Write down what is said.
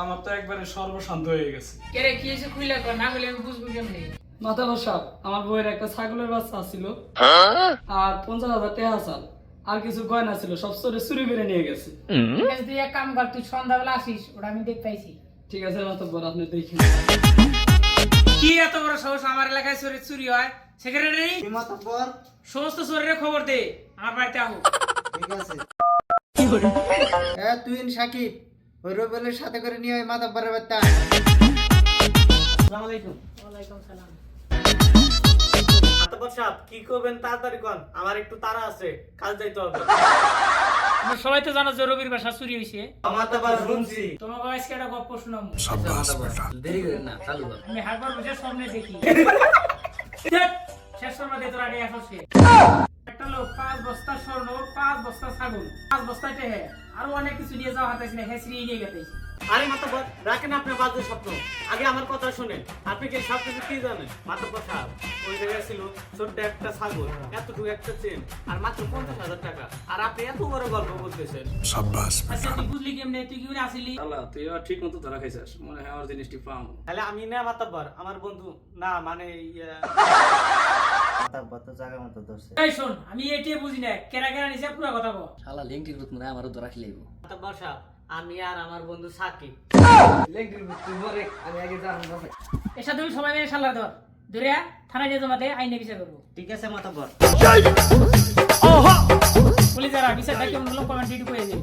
আমার তো একবারে সর্বশান্ত হয়ে গেছে। কেরে কি এসে খুইলা কর না হলে আমি বুঝবো কেমনে? মাতাবর সাহেব, আমার বউয়ের একটা ছাগলের বাচ্চা ছিল আর 50,000 টাকা আছে আর কিছু গয়না ছিল, সব চুরি করে নিয়ে গেছে। ঠিক আছে, তুই এক কাম কর, তুই সন্ধ্যাবেলা আসিস, ওটা আমি দেখতে পাইছি। ঠিক আছে মাতাবর, আপনি দেখেন। কি এত বড় সাহস আমার এলাকায় চুরি হয়? সেক্রেটারি মাতাব্বর, সমস্ত চোরের খবর দে, আমার বাড়িতে আহো। ঠিক আছে। তুই সাকিব ওই রবিলের সাথে করে নিয়ে ওই মাতাব্বরের বাড়িতে আয়। আসসালামু আলাইকুম। ওয়ালাইকুম সালাম। মাতাব্বর সাহেব কি করবেন তাড়াতাড়ি কর, আমার একটু তাড়া আছে, কাল যাইতে হবে। তোমরা সবাই তো জানো যে রবির বাসা চুরি হইছে। মাতাব্বর শুনছি। তোমাকে আজকে একটা গল্প শোনাবো। দেরি করেন না, চালু কর। আমি হারবার বসে স্বপ্নে দেখি ধ্যাৎ, শেষ করবা দে তোর আগে আসছে। একটা লোক 5 বস্তা স্বর্ণ, 5 বস্তা ছাগল, 5 বস্তা টেহে আরো অনেক কিছু নিয়ে যাওয়া হাতে ছিল, হেসরি নিয়ে গেছে। আরে মাতাব্বর রাখেন আপনার বাজে স্বপ্ন, আগে আমার কথা শুনেন। আপনি কি সব কিছু কি জানেন? মাতাব্বর সাহেব ওই জায়গায় ছিল ছোট্ট একটা ছাগল, এতটুকু একটা চেন, আর মাত্র 50,000 টাকা, আর আপনি এত বড় গল্প বলতেছেন। আচ্ছা তুই বুঝলি কেমনে? তুই কি করে আসিলি? আল্লাহ, তুই আর ঠিক মতো ধরা খাইছিস, মনে হয় আমার জিনিসটি পাও। তাহলে আমি না মাতাব্বর, আমার বন্ধু না, মানে মাতাব্বর তো জায়গা মতো ধরছে। এই শোন, আমি এটাই বুঝি না, কেরা কেরা নিছে পুরো কথা বল। শালা লিংটির ভূত মনে হয় আমারও ধরা খেলাইব। মাতাব্বর সাহেব আমি আর আমার বন্ধু সাকিব। এর সাথে তুমি সবাই মিলে শালা ধরে থানায় নিয়ে জমাতে আইনে বিচার করবো। ঠিক আছে মাতাব্বর। পুলিশ যারা বিচারটা কেমন হলো কমেন্ট করে দেবে।